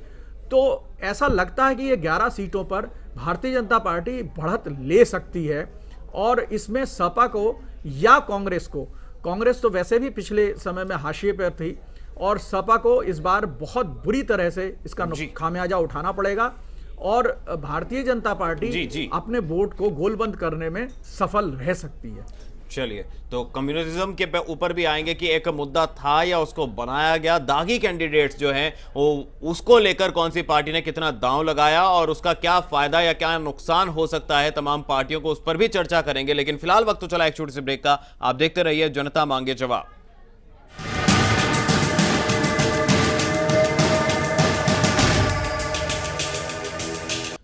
तो ऐसा लगता है कि ये 11 सीटों पर भारतीय जनता पार्टी बढ़त ले सकती है, और इसमें सपा को या कांग्रेस को, कांग्रेस तो वैसे भी पिछले समय में हाशिए पर थी, और सपा को इस बार बहुत बुरी तरह से इसका खामियाजा उठाना पड़ेगा, और भारतीय जनता पार्टी अपने वोट को गोलबंद करने में सफल रह सकती है। चलिए, तो कम्युनिज्म के ऊपर भी आएंगे कि एक मुद्दा था या उसको बनाया गया, दागी कैंडिडेट्स जो हैं वो उसको लेकर कौन सी पार्टी ने कितना दांव लगाया और उसका क्या फायदा या क्या नुकसान हो सकता है तमाम पार्टियों को, उस पर भी चर्चा करेंगे। लेकिन फिलहाल वक्त तो चला एक छोटे से ब्रेक का। आप देखते रहिए जनता मांगे जवाब।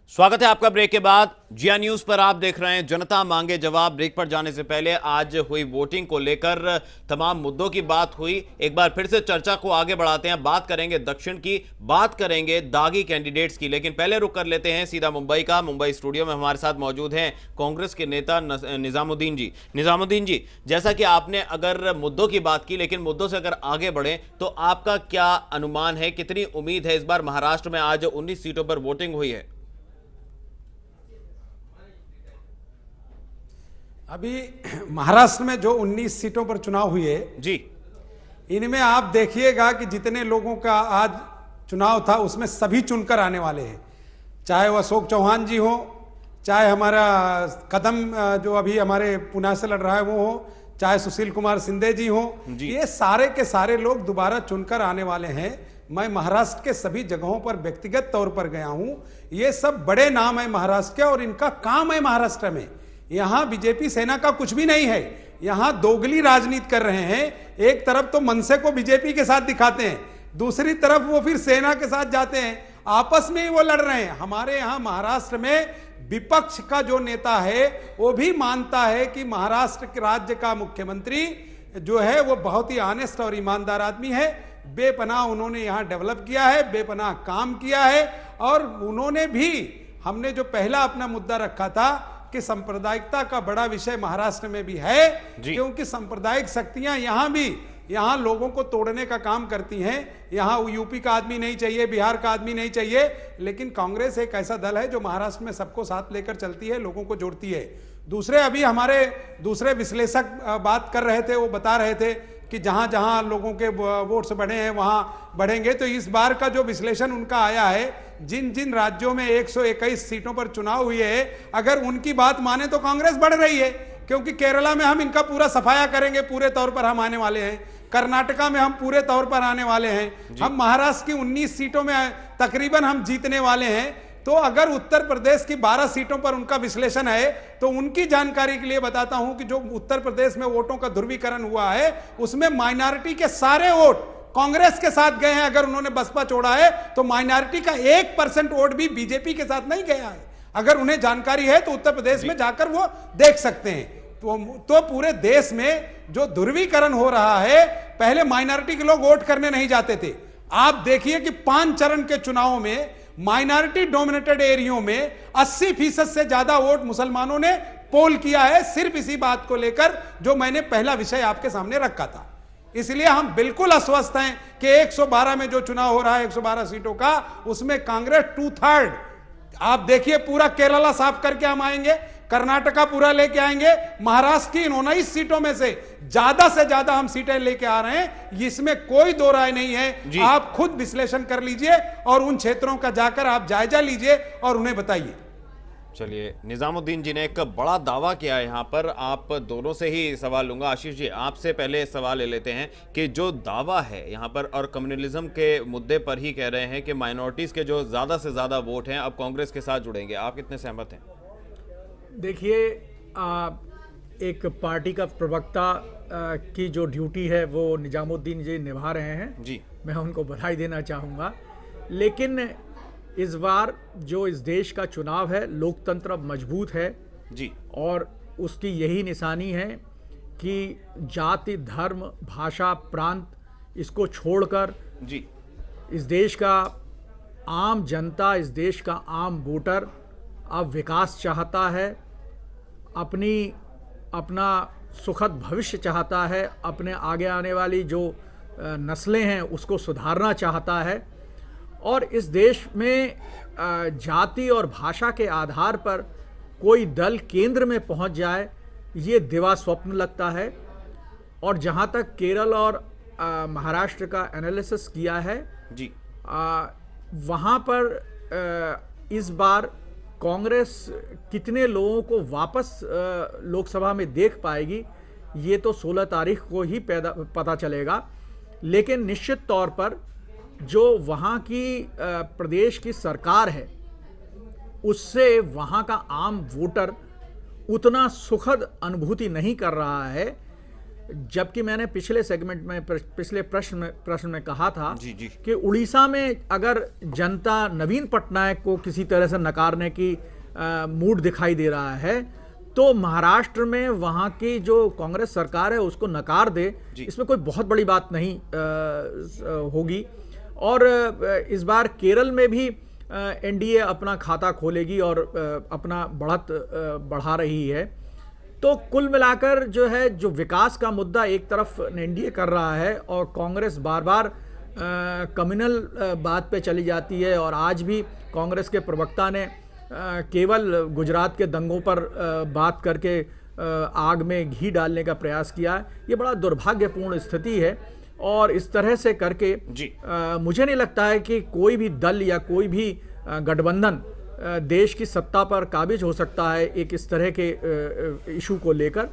स्वागत है आपका ब्रेक के बाद। जिया न्यूज पर आप देख रहे हैं जनता मांगे जवाब। ब्रेक पर जाने से पहले आज हुई वोटिंग को लेकर तमाम मुद्दों की बात हुई। एक बार फिर से चर्चा को आगे बढ़ाते हैं। बात करेंगे दक्षिण की, बात करेंगे दागी कैंडिडेट्स की, लेकिन पहले रुक कर लेते हैं सीधा मुंबई का। मुंबई स्टूडियो में हमारे साथ मौजूद हैं कांग्रेस के नेता निजामुद्दीन जी। निजामुद्दीन जी, जैसा कि आपने अगर मुद्दों की बात की, लेकिन मुद्दों से अगर आगे बढ़े तो आपका क्या अनुमान है, कितनी उम्मीद है? इस बार महाराष्ट्र में आज 19 सीटों पर वोटिंग हुई है। अभी महाराष्ट्र में जो 19 सीटों पर चुनाव हुए जी, इनमें आप देखिएगा कि जितने लोगों का आज चुनाव था उसमें सभी चुनकर आने वाले हैं, चाहे वो अशोक चौहान जी हो, चाहे हमारा कदम जो अभी हमारे पुणे से लड़ रहा है वो हो, चाहे सुशील कुमार शिंदे जी हो, ये सारे के सारे लोग दोबारा चुनकर आने वाले हैं। मैं महाराष्ट्र के सभी जगहों पर व्यक्तिगत तौर पर गया हूं। ये सब बड़े नाम है महाराष्ट्र के, और इनका काम है महाराष्ट्र में। यहां बीजेपी सेना का कुछ भी नहीं है, यहां दोगली राजनीति कर रहे हैं। एक तरफ तो मनसे को बीजेपी के साथ दिखाते हैं, दूसरी तरफ वो फिर सेना के साथ जाते हैं, आपस में ही वो लड़ रहे हैं। हमारे यहां महाराष्ट्र में विपक्ष का जो नेता है वो भी मानता है कि महाराष्ट्र के राज्य का मुख्यमंत्री जो है वो बहुत ही ऑनेस्ट और ईमानदार आदमी है। बेपनाह उन्होंने यहां डेवलप किया है, बेपनाह काम किया है, और उन्होंने भी, हमने जो पहला अपना मुद्दा रखा था कि सांप्रदायिकता का बड़ा विषय महाराष्ट्र में भी है, क्योंकि सांप्रदायिक शक्तियां यहां लोगों को तोड़ने का काम करती हैं। यहां यूपी का आदमी नहीं चाहिए, बिहार का आदमी नहीं चाहिए, लेकिन कांग्रेस एक ऐसा दल है जो महाराष्ट्र में सबको साथ लेकर चलती है, लोगों को जोड़ती है। दूसरे अभी हमारे दूसरे विश्लेषक बात कर रहे थे, वो बता रहे थे कि जहां जहां लोगों के वोट्स बढ़े हैं वहां बढ़ेंगे। तो इस बार का जो विश्लेषण उनका आया है, जिन जिन राज्यों में 121 सीटों पर चुनाव हुए हैं, अगर उनकी बात माने तो कांग्रेस बढ़ रही है, क्योंकि केरला में हम इनका पूरा सफाया करेंगे, पूरे तौर पर हम आने वाले हैं। कर्नाटका में हम पूरे तौर पर आने वाले हैं। हम महाराष्ट्र की 19 सीटों में तकरीबन हम जीतने वाले हैं। तो अगर उत्तर प्रदेश की 12 सीटों पर उनका विश्लेषण है, तो उनकी जानकारी के लिए बताता हूं कि जो उत्तर प्रदेश में वोटों का ध्रुवीकरण हुआ है, उसमें माइनॉरिटी के सारे वोट कांग्रेस के साथ गए हैं। अगर उन्होंने बसपा छोड़ा है तो माइनॉरिटी का 1% वोट भी बीजेपी के साथ नहीं गया है। अगर उन्हें जानकारी है तो उत्तर प्रदेश में जाकर वो देख सकते हैं। तो पूरे देश में जो ध्रुवीकरण हो रहा है, पहले माइनॉरिटी के लोग वोट करने नहीं जाते थे। आप देखिए कि 5 चरण के चुनावों में माइनॉरिटी डोमिनेटेड एरियो में 80% से ज्यादा वोट मुसलमानों ने पोल किया है, सिर्फ इसी बात को लेकर जो मैंने पहला विषय आपके सामने रखा था। इसलिए हम बिल्कुल आश्वस्त हैं कि 112 में जो चुनाव हो रहा है 112 सीटों का, उसमें कांग्रेस 2/3। आप देखिए पूरा केरला साफ करके हम आएंगे, कर्नाटका पूरा लेके आएंगे, महाराष्ट्र की 19 सीटों में से ज्यादा हम सीटें लेके आ रहे हैं, इसमें कोई दो राय नहीं है। आप खुद विश्लेषण कर लीजिए और उन क्षेत्रों का जाकर आप जायजा लीजिए और उन्हें बताइए। चलिए, निजामुद्दीन जी ने एक बड़ा दावा किया है यहाँ पर। आप दोनों से ही सवाल लूंगा। आशीष जी, आपसे पहले सवाल ले लेते हैं कि जो दावा है यहाँ पर, और कम्युनलिज्म के मुद्दे पर ही कह रहे हैं कि माइनॉरिटीज़ के जो ज़्यादा से ज़्यादा वोट हैं अब कांग्रेस के साथ जुड़ेंगे, आप कितने सहमत हैं? देखिए, एक पार्टी का प्रवक्ता की जो ड्यूटी है वो निजामुद्दीन जी निभा रहे हैं जी, मैं उनको बधाई देना चाहूँगा। लेकिन इस बार जो इस देश का चुनाव है, लोकतंत्र अब मजबूत है जी, और उसकी यही निशानी है कि जाति, धर्म, भाषा, प्रांत इसको छोड़कर जी, इस देश का आम जनता, इस देश का आम वोटर अब विकास चाहता है, अपना सुखद भविष्य चाहता है, अपने आगे आने वाली जो नस्लें हैं उसको सुधारना चाहता है। और इस देश में जाति और भाषा के आधार पर कोई दल केंद्र में पहुंच जाए, ये दिवा स्वप्न लगता है। और जहां तक केरल और महाराष्ट्र का एनालिसिस किया है जी, वहाँ पर इस बार कांग्रेस कितने लोगों को वापस लोकसभा में देख पाएगी ये तो 16 तारीख को ही पता चलेगा। लेकिन निश्चित तौर पर जो वहाँ की प्रदेश की सरकार है उससे वहाँ का आम वोटर उतना सुखद अनुभूति नहीं कर रहा है। जबकि मैंने पिछले सेगमेंट में, पिछले प्रश्न में कहा था जी, जी, कि उड़ीसा में अगर जनता नवीन पटनायक को किसी तरह से नकारने की मूड दिखाई दे रहा है, तो महाराष्ट्र में वहाँ की जो कांग्रेस सरकार है उसको नकार दे, इसमें कोई बहुत बड़ी बात नहीं होगी। और इस बार केरल में भी एनडीए अपना खाता खोलेगी और अपना बढ़त बढ़ा रही है। तो कुल मिलाकर जो है, जो विकास का मुद्दा एक तरफ एनडीए कर रहा है और कांग्रेस बार बार कम्युनल बात पे चली जाती है। और आज भी कांग्रेस के प्रवक्ता ने केवल गुजरात के दंगों पर बात करके आग में घी डालने का प्रयास किया। ये बड़ा दुर्भाग्यपूर्ण स्थिति है और इस तरह से करके मुझे नहीं लगता है कि कोई भी दल या कोई भी गठबंधन देश की सत्ता पर काबिज हो सकता है। एक इस तरह के इशू को लेकर,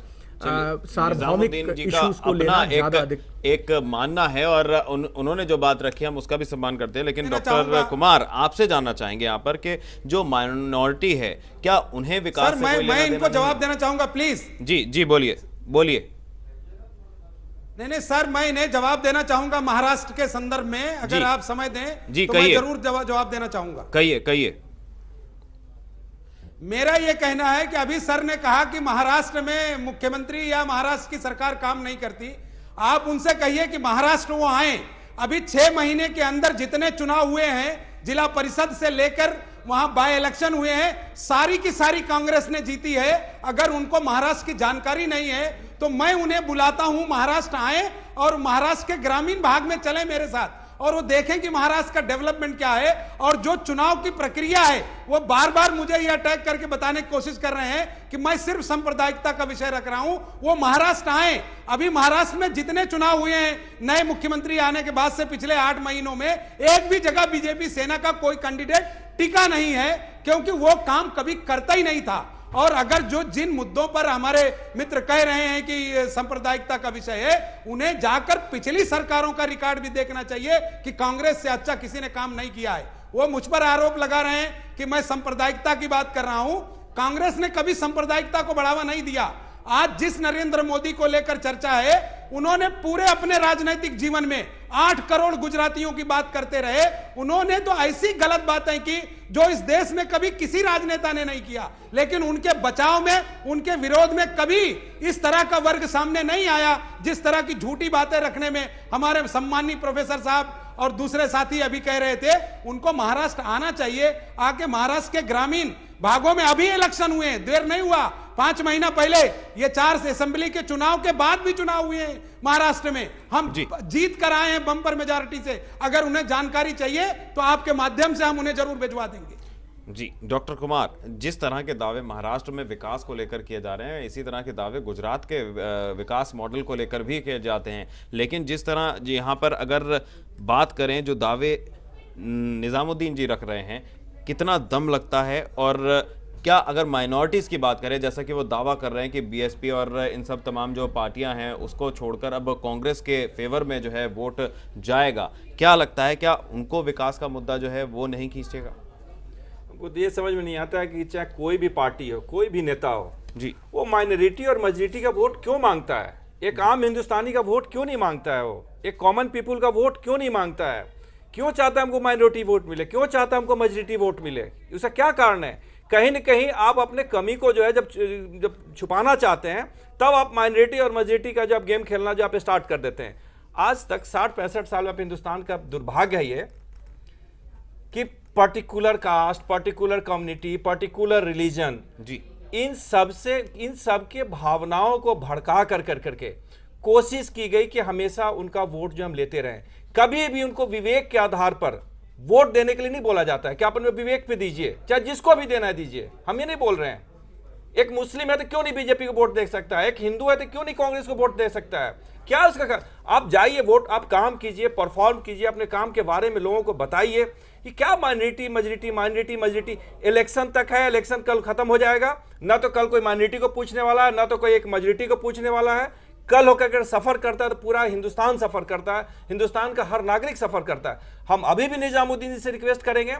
सार्वभौमिक इश्यूज को लेना ज्यादा एक मानना है और उन्होंने जो बात रखी हम उसका भी सम्मान करते हैं। लेकिन डॉक्टर कुमार, आपसे जानना चाहेंगे यहाँ पर कि जो माइनॉरिटी है, क्या उन्हें विकास से कोई मैं इनको जवाब देना चाहूंगा प्लीज। जी जी, बोलिए। नहीं सर, मैं इन्हें जवाब देना चाहूंगा महाराष्ट्र के संदर्भ में, अगर आप समय दें जी, तो मैं जरूर जवाब देना चाहूंगा। कहिए। मेरा यह कहना है कि अभी सर ने कहा कि महाराष्ट्र में मुख्यमंत्री या महाराष्ट्र की सरकार काम नहीं करती। आप उनसे कहिए कि महाराष्ट्र वो आए। अभी 6 महीने के अंदर जितने चुनाव हुए हैं, जिला परिषद से लेकर वहां बाय इलेक्शन हुए हैं, सारी की सारी कांग्रेस ने जीती है। अगर उनको महाराष्ट्र की जानकारी नहीं है तो मैं उन्हें बुलाता हूं, महाराष्ट्र आए और महाराष्ट्र के ग्रामीण भाग में चले मेरे साथ और वो देखें कि महाराष्ट्र का डेवलपमेंट क्या है। और जो चुनाव की प्रक्रिया है वो बार बार मुझे ये अटैक करके बताने की कोशिश कर रहे हैं कि मैं सिर्फ सांप्रदायिकता का विषय रख रहा हूं। वो महाराष्ट्र आए। अभी महाराष्ट्र में जितने चुनाव हुए हैं नए मुख्यमंत्री आने के बाद से, पिछले 8 महीनों में एक भी जगह बीजेपी सेना का कोई कैंडिडेट टिका नहीं है, क्योंकि वो काम कभी करता ही नहीं था। और अगर जिन मुद्दों पर हमारे मित्र कह रहे हैं कि सांप्रदायिकता का विषय है, उन्हें जाकर पिछली सरकारों का रिकॉर्ड भी देखना चाहिए कि कांग्रेस से अच्छा किसी ने काम नहीं किया है। वो मुझ पर आरोप लगा रहे हैं कि मैं सांप्रदायिकता की बात कर रहा हूं। कांग्रेस ने कभी सांप्रदायिकता को बढ़ावा नहीं दिया। आज जिस नरेंद्र मोदी को लेकर चर्चा है, उन्होंने पूरे अपने राजनीतिक जीवन में 8 करोड़ गुजरातियों की बात करते रहे। उन्होंने तो ऐसी गलत बातें की जो इस देश में कभी किसी राजनेता ने नहीं किया। लेकिन उनके बचाव में, उनके विरोध में कभी इस तरह का वर्ग सामने नहीं आया जिस तरह की झूठी बातें रखने में हमारे सम्माननीय प्रोफेसर साहब और दूसरे साथी अभी कह रहे थे। उनको महाराष्ट्र आना चाहिए, आके महाराष्ट्र के ग्रामीण भागों में, अभी इलेक्शन हुए, देर नहीं हुआ, 5 महीना पहले, ये 4 असेंबली के चुनाव के बाद भी चुनाव हुए हैं महाराष्ट्र में। हम जीत कर आए हैं बम्पर मेजॉरिटी से। अगर उन्हें जानकारी चाहिए तो आपके माध्यम से हम उन्हें जरूर भिजवा देंगे। जी डॉक्टर कुमार, जिस तरह के दावे महाराष्ट्र में विकास को लेकर किए जा रहे हैं, इसी तरह के दावे गुजरात के विकास मॉडल को लेकर भी किए जाते हैं। लेकिन जिस तरह यहाँ पर अगर बात करें, जो दावे निजामुद्दीन जी रख रहे हैं, कितना दम लगता है और क्या अगर माइनॉरिटीज़ की बात करें, जैसा कि वो दावा कर रहे हैं कि बीएसपी और इन सब तमाम जो पार्टियां हैं उसको छोड़कर अब कांग्रेस के फेवर में जो है वोट जाएगा, क्या लगता है क्या उनको विकास का मुद्दा जो है वो नहीं खींचेगा? हमको तो ये समझ में नहीं आता है कि चाहे कोई भी पार्टी हो, कोई भी नेता हो जी, वो माइनॉरिटी और मेजॉरिटी का वोट क्यों मांगता है? एक आम हिंदुस्तानी का वोट क्यों नहीं मांगता है? वो एक कॉमन पीपुल का वोट क्यों नहीं मांगता है? क्यों चाहता है हमको माइनॉरिटी वोट मिले? क्यों चाहता है हमको मेजॉरिटी वोट मिले? उसका क्या कारण है? कहीं न कहीं आप अपने कमी को जो है जब छुपाना चाहते हैं, तब आप माइनॉरिटी और मेजॉरिटी का जो आप गेम खेलना जो आप स्टार्ट कर देते हैं। आज तक 60-65 साल में आप हिंदुस्तान का दुर्भाग्य है ये कि particular caste, particular community, particular religion, जी, इन सब के भावनाओं को भड़का करके कोशिश की गई कि हमेशा उनका वोट जो हम लेते रहें। कभी भी उनको विवेक के आधार पर वोट देने के लिए नहीं बोला जाता है कि आप अपने विवेक पे दीजिए, चाहे जिसको भी देना है दीजिए। हम ये नहीं बोल रहे हैं। एक मुस्लिम है तो क्यों नहीं बीजेपी को वोट दे सकता है? एक हिंदू है तो क्यों नहीं कांग्रेस को वोट दे सकता है? क्या उसका आप जाइए वोट, आप काम कीजिए, परफॉर्म कीजिए, अपने काम के बारे में लोगों को बताइए कि क्या माइनॉरिटी मेजॉरिटी इलेक्शन तक है। इलेक्शन कल खत्म हो जाएगा, ना तो कल कोई माइनॉरिटी को पूछने वाला है, ना तो कोई एक मेजॉरिटी को पूछने वाला है। कल होकर अगर सफर करता है तो पूरा हिंदुस्तान सफर करता है, हिंदुस्तान का हर नागरिक सफर करता है। हम अभी भी निजामुद्दीन जी से रिक्वेस्ट करेंगे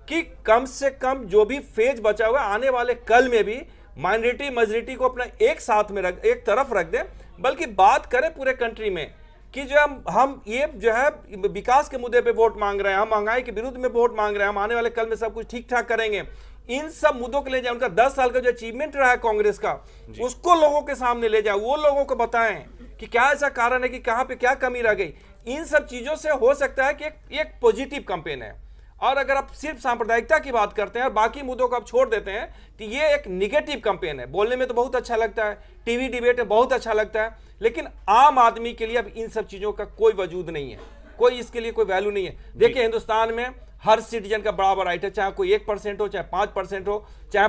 कि कम से कम जो भी फेज बचा हुआ है आने वाले कल में भी माइनॉरिटी मेजॉरिटी को अपना एक साथ में एक तरफ रख दें, बल्कि बात करें पूरे कंट्री में कि जो हम ये जो है विकास के मुद्दे पे वोट मांग रहे हैं, हम महंगाई के विरुद्ध में वोट मांग रहे हैं, हम आने वाले कल में सब कुछ ठीक ठाक करेंगे। इन सब मुद्दों को ले जाए, उनका 10 साल का जो अचीवमेंट रहा है कांग्रेस का, उसको लोगों के सामने ले जाए, वो लोगों को बताएं कि क्या ऐसा कारण है कि कहां पे क्या कमी रह गई। इन सब चीजों से हो सकता है कि एक पॉजिटिव कैंपेन है। और अगर आप सिर्फ सांप्रदायिकता की बात करते हैं और बाकी मुद्दों को आप छोड़ देते हैं तो ये एक निगेटिव कैंपेन है। बोलने में तो बहुत अच्छा लगता है, टीवी डिबेट में बहुत अच्छा लगता है, लेकिन आम आदमी के लिए अब इन सब चीजों का कोई वजूद नहीं है, कोई इसके लिए कोई वैल्यू नहीं है। देखिए हिंदुस्तान में हर सिटीजन का बराबर राइट है, चाहे कोई 1% हो, चाहे 5% हो, चाहे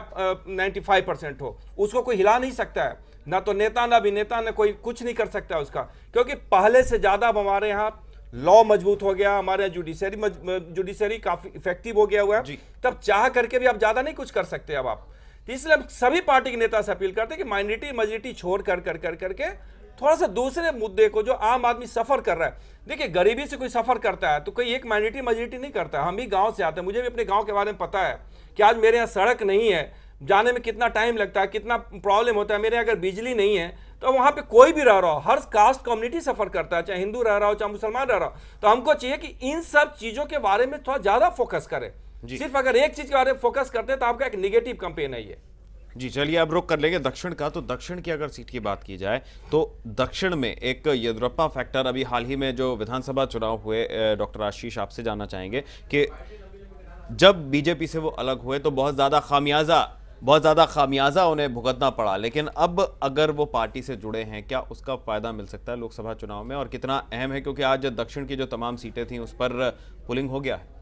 95% हो, उसको कोई हिला नहीं सकता है। ना तो नेता, ना अभिनेता, ना कोई कुछ नहीं कर सकता उसका, क्योंकि पहले से ज्यादा हमारे यहाँ लॉ मजबूत हो गया, हमारे यहाँ जुडिशरी काफी इफेक्टिव हो गया हुआ है। तब चाह करके भी आप ज्यादा नहीं कुछ कर सकते अब आप। इसलिए हम सभी पार्टी के नेता से अपील करते हैं कि माइनॉरिटी मेजॉरिटी छोड़ करके थोड़ा सा दूसरे मुद्दे को जो आम आदमी सफर कर रहा है। देखिए गरीबी से कोई सफर करता है तो कोई एक माइनॉरिटी मेजॉरिटी नहीं करता। हम भी गांव से आते हैं, मुझे भी अपने गांव के बारे में पता है कि आज मेरे यहाँ सड़क नहीं है, जाने में कितना टाइम लगता है, कितना प्रॉब्लम होता है। मेरे अगर बिजली नहीं है तो वहां पे कोई भी रह रहा हो, हर कास्ट कम्युनिटी सफर करता है, चाहे हिंदू रह रहा हो चाहे मुसलमान रह रहा हो। तो हमको चाहिए कि इन सब चीजों के बारे में थोड़ा ज्यादा फोकस करें। सिर्फ अगर एक चीज के बारे में फोकस करते हैं तो आपका एक निगेटिव कैंपेन है ये। जी चलिए अब रुक कर लेंगे दक्षिण का। तो दक्षिण की अगर सीट की बात की जाए तो दक्षिण में एक येदियुरप्पा फैक्टर, अभी हाल ही में जो विधानसभा चुनाव हुए, डॉक्टर आशीष आपसे जानना चाहेंगे कि जब बीजेपी से वो अलग हुए तो बहुत ज़्यादा खामियाजा उन्हें भुगतना पड़ा, लेकिन अब अगर वो पार्टी से जुड़े हैं क्या उसका फायदा मिल सकता है लोकसभा चुनाव में, और कितना अहम है? क्योंकि आज दक्षिण की जो तमाम सीटें थी उस पर पुलिंग हो गया है।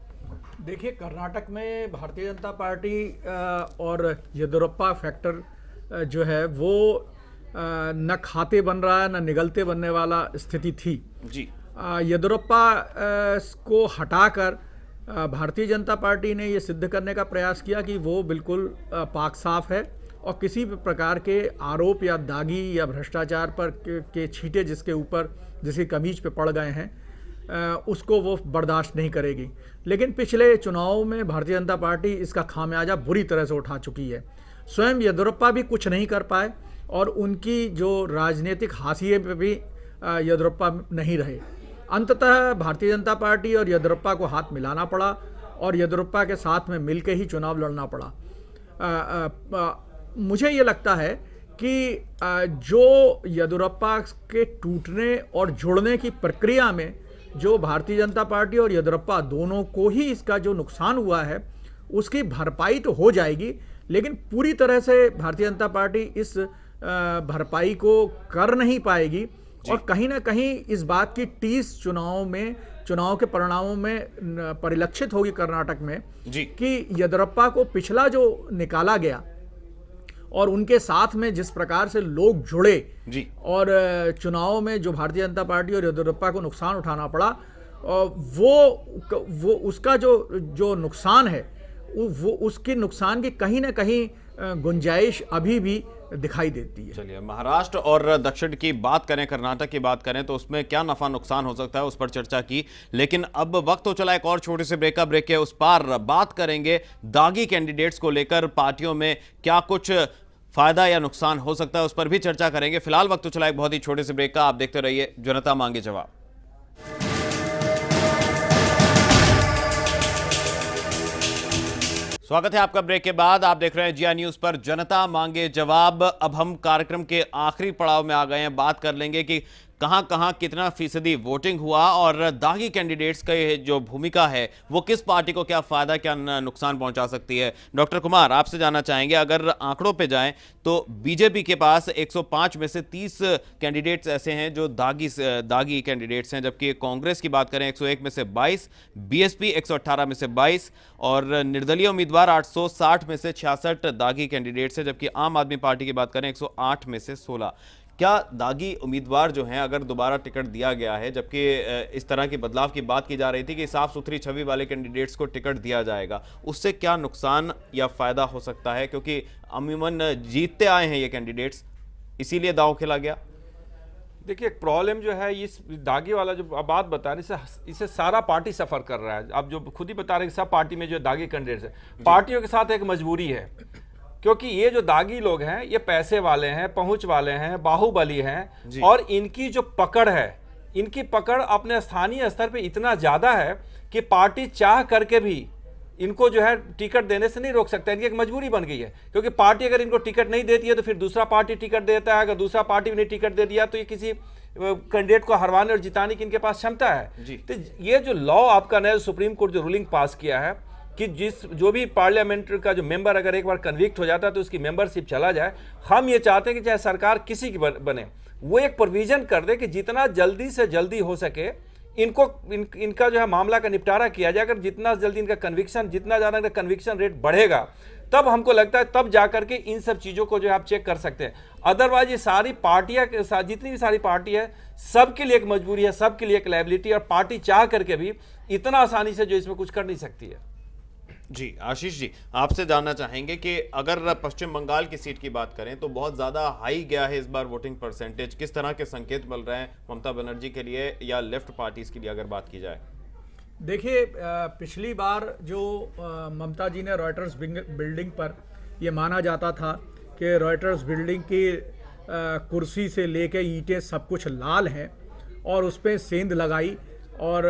देखिए कर्नाटक में भारतीय जनता पार्टी और येदियुरप्पा फैक्टर जो है वो न खाते बन रहा है न निगलते बनने वाला स्थिति थी जी। येदियुरप्पा को हटाकर भारतीय जनता पार्टी ने ये सिद्ध करने का प्रयास किया कि वो बिल्कुल पाक साफ है और किसी भी प्रकार के आरोप या दागी या भ्रष्टाचार पर के छींटे जिसकी कमीज पे पड़ गए हैं उसको वो बर्दाश्त नहीं करेगी। लेकिन पिछले चुनाव में भारतीय जनता पार्टी इसका खामियाजा बुरी तरह से उठा चुकी है। स्वयं येदियुरप्पा भी कुछ नहीं कर पाए और उनकी जो राजनीतिक हाशिए पे भी येदियुरप्पा नहीं रहे। अंततः भारतीय जनता पार्टी और येदियुरप्पा को हाथ मिलाना पड़ा और येदियुरप्पा के साथ में मिलकर ही चुनाव लड़ना पड़ा। मुझे ये लगता है कि जो येदियुरप्पा के टूटने और जुड़ने की प्रक्रिया में जो भारतीय जनता पार्टी और येदियुरप्पा दोनों को ही इसका जो नुकसान हुआ है उसकी भरपाई तो हो जाएगी, लेकिन पूरी तरह से भारतीय जनता पार्टी इस भरपाई को कर नहीं पाएगी। और कहीं ना कहीं इस बात की टीस चुनाव के परिणामों में परिलक्षित होगी कर्नाटक में कि येदियुरप्पा को पिछला जो निकाला गया और उनके साथ में जिस प्रकार से लोग जुड़े और चुनाव में जो भारतीय जनता पार्टी और येदियुरप्पा को नुकसान उठाना पड़ा, वो उसका जो नुकसान है वो उसके नुकसान की कहीं ना कहीं गुंजाइश अभी भी दिखाई देती है। चलिए, महाराष्ट्र और दक्षिण की बात करें, कर्नाटक की बात करें तो उसमें क्या नफा नुकसान हो सकता है उस पर चर्चा की। लेकिन अब वक्त हो चला एक और छोटे से ब्रेक के उस पार बात करेंगे दागी कैंडिडेट्स को लेकर पार्टियों में क्या कुछ फायदा या नुकसान हो सकता है, उस पर भी चर्चा करेंगे। फिलहाल वक्त तो चला एक बहुत ही छोटे से ब्रेक का। आप देखते रहिए जनता मांगे जवाब। स्वागत है आपका ब्रेक के बाद। आप देख रहे हैं जिया न्यूज पर जनता मांगे जवाब। अब हम कार्यक्रम के आखिरी पड़ाव में आ गए हैं। बात कर लेंगे कि कहां कहां कितना फीसदी वोटिंग हुआ और दागी कैंडिडेट्स का जो भूमिका है वो किस पार्टी को क्या फायदा क्या नुकसान पहुंचा सकती है। डॉक्टर कुमार, आपसे जानना चाहेंगे, अगर आंकड़ों पे जाएं तो बीजेपी के पास 105 में से 30 कैंडिडेट्स ऐसे हैं जो दागी कैंडिडेट्स हैं, जबकि कांग्रेस की बात करें 101 में से 22, बीएसपी 118 में से 22 और निर्दलीय उम्मीदवार 860 में से 66 दागी कैंडिडेट्स हैं, जबकि आम आदमी पार्टी की बात करें 108 में से 16। क्या दागी उम्मीदवार जो हैं, अगर दोबारा टिकट दिया गया है, जबकि इस तरह की बदलाव की बात की जा रही थी कि साफ सुथरी छवि वाले कैंडिडेट्स को टिकट दिया जाएगा, उससे क्या नुकसान या फायदा हो सकता है? क्योंकि अमूमन जीतते आए हैं ये कैंडिडेट्स, इसीलिए दांव खेला गया। देखिए, एक प्रॉब्लम जो है इस दागी वाला जो आप बात बता रहे हैं, इसे सारा पार्टी सफ़र कर रहा है। आप जो खुद ही बता रहे हैं सब पार्टी में जो दागी कैंडिडेट्स है, पार्टियों के साथ एक मजबूरी है, क्योंकि ये जो दागी लोग हैं ये पैसे वाले हैं, पहुंच वाले हैं, बाहुबली हैं, और इनकी जो पकड़ है, इनकी पकड़ अपने स्थानीय स्तर पे इतना ज़्यादा है कि पार्टी चाह करके भी इनको जो है टिकट देने से नहीं रोक सकता। इनकी एक मजबूरी बन गई है, क्योंकि पार्टी अगर इनको टिकट नहीं देती है तो फिर दूसरा पार्टी टिकट देता है। अगर दूसरा पार्टी भी नहीं टिकट दे दिया तो ये किसी कैंडिडेट को हरवाने और जिताने की इनके पास क्षमता है। तो ये जो लॉ आपका नया सुप्रीम कोर्ट जो रूलिंग पास किया है कि जो भी पार्लियामेंट का जो मेंबर अगर एक बार कन्विक्ट हो जाता है तो उसकी मेंबरशिप चला जाए, हम ये चाहते हैं कि चाहे सरकार किसी की बने, वो एक प्रोविजन कर दे कि जितना जल्दी से जल्दी हो सके इनका जो है मामला का निपटारा किया जाए। अगर जितना जल्दी इनका कन्विक्शन, जितना ज़्यादा इनका कन्विक्शन रेट बढ़ेगा, तब हमको लगता है तब जा करके इन सब चीज़ों को जो है आप चेक कर सकते हैं। अदरवाइज ये सारी पार्टियां के साथ, जितनी भी सारी पार्टी है, सबके लिए एक मजबूरी है, सबके लिए एक लायबिलिटी, और पार्टी चाह करके भी इतना आसानी से जो इसमें कुछ कर नहीं सकती है। जी आशीष जी, आपसे जानना चाहेंगे कि अगर पश्चिम बंगाल की सीट की बात करें तो बहुत ज़्यादा हाई गया है इस बार वोटिंग परसेंटेज, किस तरह के संकेत मिल रहे हैं ममता बनर्जी के लिए या लेफ्ट पार्टीज के लिए अगर बात की जाए? देखिए, पिछली बार जो ममता जी ने रॉयटर्स बिल्डिंग पर ये माना जाता था कि रॉयटर्स बिल्डिंग की कुर्सी से लेके ईंटें सब कुछ लाल हैं, और उस पर सेंध लगाई, और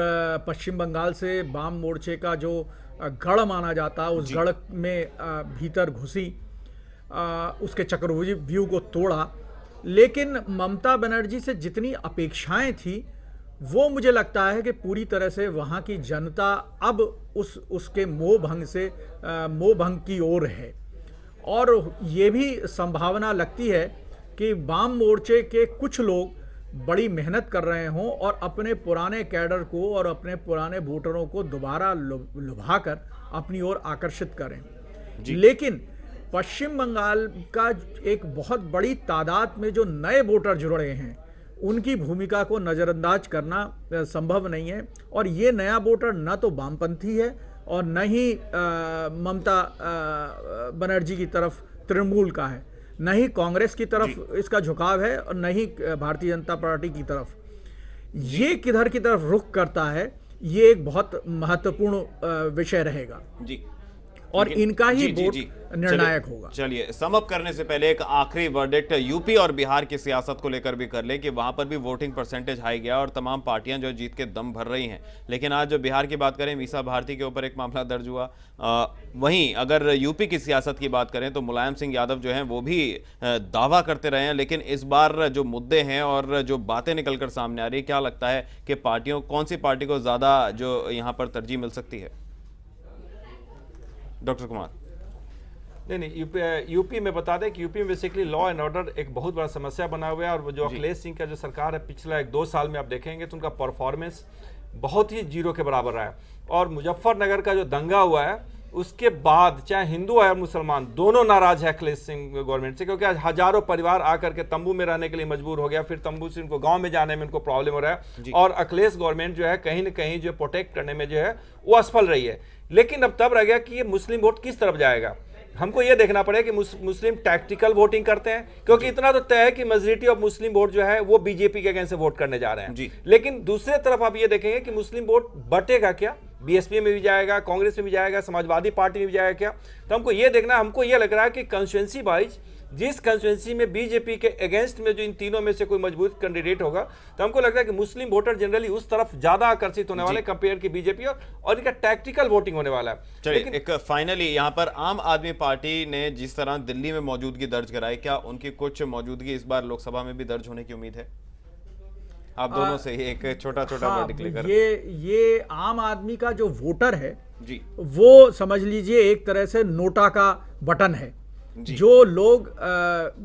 पश्चिम बंगाल से वाम मोर्चे का जो गढ़ माना जाता, उस गढ़ में भीतर घुसी, उसके चक्रव्यूह को तोड़ा। लेकिन ममता बनर्जी से जितनी अपेक्षाएं थी वो मुझे लगता है कि पूरी तरह से वहाँ की जनता अब उसके मोह भंग की ओर है। और ये भी संभावना लगती है कि वाम मोर्चे के कुछ लोग बड़ी मेहनत कर रहे हों और अपने पुराने कैडर को और अपने पुराने वोटरों को दोबारा लुभाकर अपनी ओर आकर्षित करें। लेकिन पश्चिम बंगाल का एक बहुत बड़ी तादाद में जो नए वोटर जुड़े हैं, उनकी भूमिका को नज़रअंदाज करना संभव नहीं है। और ये नया वोटर न तो वामपंथी है और न ही ममता बनर्जी की तरफ तृणमूल का है, न ही कांग्रेस की तरफ इसका झुकाव है, और न ही भारतीय जनता पार्टी की तरफ। ये किधर की तरफ रुख करता है, ये एक बहुत महत्वपूर्ण विषय रहेगा जी, और इनका ही वोट निर्णायक होगा। चलिए, सम अप करने से पहले एक आखिरी वर्डिक्ट यूपी और बिहार की सियासत को लेकर भी कर ले कि वहां पर भी वोटिंग परसेंटेज हाई गया और तमाम पार्टियां जो जीत के दम भर रही हैं। लेकिन आज जो बिहार की बात करें, मीसा भारती के ऊपर एक मामला दर्ज हुआ। वहीं अगर यूपी की सियासत की बात करें तो मुलायम सिंह यादव जो हैं वो भी दावा करते रहे हैं, लेकिन इस बार जो मुद्दे हैं और जो बातें निकलकर सामने आ रही है, क्या लगता है कि पार्टियों, कौन सी पार्टी को ज्यादा जो यहाँ पर तरजीह मिल सकती है? डॉक्टर कुमार। नहीं, यूपी में बता दें कि यूपी में बेसिकली लॉ एंड ऑर्डर एक बहुत बड़ा समस्या बना हुआ है। और जो अखिलेश सिंह का जो सरकार है पिछला 1-2 साल में आप देखेंगे तो उनका परफॉर्मेंस बहुत ही जीरो के बराबर रहा है। और मुजफ्फरनगर का जो दंगा हुआ है उसके बाद चाहे हिंदू है और मुसलमान दोनों नाराज है अखिलेश सिंह गवर्नमेंट से, क्योंकि आज हजारों परिवार आकर के तंबू में रहने के लिए मजबूर हो गया, फिर तंबू से उनको गांव में जाने में उनको प्रॉब्लम हो रहा है। और अखिलेश गवर्नमेंट जो है कहीं ना कहीं जो प्रोटेक्ट करने में जो है वो असफल रही है। लेकिन अब तब रह गया कि ये मुस्लिम वोट किस तरफ जाएगा। हमको ये देखना पड़ेगा कि मुस्लिम टैक्टिकल वोटिंग करते हैं, क्योंकि इतना तो तय है कि मेजॉरिटी ऑफ मुस्लिम वोट जो है वो बीजेपी के अगेंस्ट वोट करने जा रहे हैं। लेकिन दूसरे तरफ आप ये देखेंगे कि मुस्लिम वोट बटेगा क्या, बीएसपी में भी जाएगा, कांग्रेस में भी जाएगा, समाजवादी पार्टी में भी जाएगा क्या। तो हमको ये देखना, हमको ये लग रहा है कि कंस्टिट्यूएंसी वाइज जिस कंस्टिट्यूएंसी में बीजेपी के अगेंस्ट में जो इन तीनों में से कोई मजबूत कैंडिडेट होगा, तो हमको लगता है कि मुस्लिम वोटर जनरली उस तरफ ज्यादा आकर्षित होने वाले कंपेयर की बीजेपी, और इनका टैक्टिकल वोटिंग होने वाला है। चलिए एक फाइनली यहाँ पर आम आदमी पार्टी ने जिस तरह दिल्ली में मौजूदगी दर्ज कराई, क्या उनकी कुछ मौजूदगी इस बार लोकसभा में भी दर्ज होने की उम्मीद है? आप दोनों से ही एक छोटा वर्डिक्ट लेकर। ये आम आदमी का जो वोटर है जी, वो समझ लीजिए एक तरह से नोटा का बटन है। जो लोग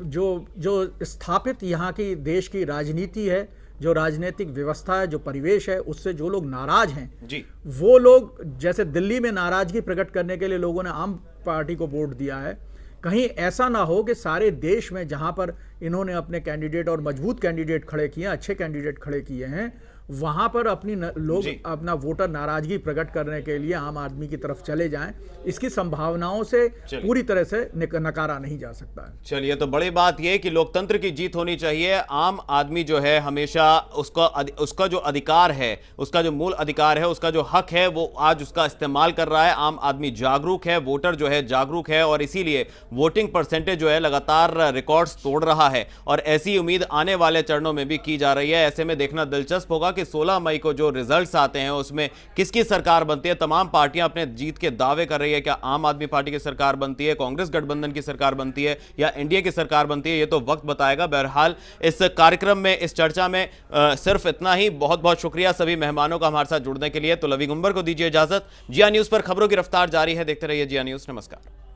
जो स्थापित यहाँ की देश की राजनीति है, जो राजनीतिक व्यवस्था है, जो परिवेश है, उससे जो लोग नाराज हैं जी, वो लोग, जैसे दिल्ली में नाराजगी प्रकट करने के लिए लोगों ने आम पार्टी को वोट दिया है, कहीं ऐसा ना हो कि सारे देश में जहां पर इन्होंने अपने कैंडिडेट और मजबूत कैंडिडेट खड़े किए हैं, अच्छे कैंडिडेट खड़े किए हैं, वहां पर लोग अपना वोटर नाराजगी प्रकट करने के लिए आम आदमी की तरफ चले जाएं, इसकी संभावनाओं से पूरी तरह से नकारा नहीं जा सकता है। चलिए, तो बड़ी बात यह कि लोकतंत्र की जीत होनी चाहिए। आम आदमी जो है हमेशा उसका जो अधिकार है, उसका जो मूल अधिकार है, उसका जो हक है, वो आज उसका इस्तेमाल कर रहा है। आम आदमी जागरूक है, वोटर जो है जागरूक है, और इसीलिए वोटिंग परसेंटेज जो है लगातार रिकॉर्ड्स तोड़ रहा है, और ऐसी उम्मीद आने वाले चरणों में भी की जा रही है। ऐसे में देखना दिलचस्प होगा कि 16 मई को जो रिजल्ट्स आते हैं उसमें किसकी सरकार बनती है। तमाम पार्टियां अपने जीत के दावे कर रही है, क्या आम आदमी पार्टी की सरकार बनती है, कांग्रेस गठबंधन की सरकार बनती है, या एनडीए की सरकार बनती है, ये तो वक्त बताएगा। बहरहाल इस कार्यक्रम में, इस चर्चा में सिर्फ इतना ही। बहुत बहुत शुक्रिया सभी मेहमानों का हमारे साथ जुड़ने के लिए। तो लवी गुंबर को दीजिए इजाजत। जिया न्यूज पर खबरों की रफ्तार जारी है, देखते रहिए जिया न्यूज। नमस्कार।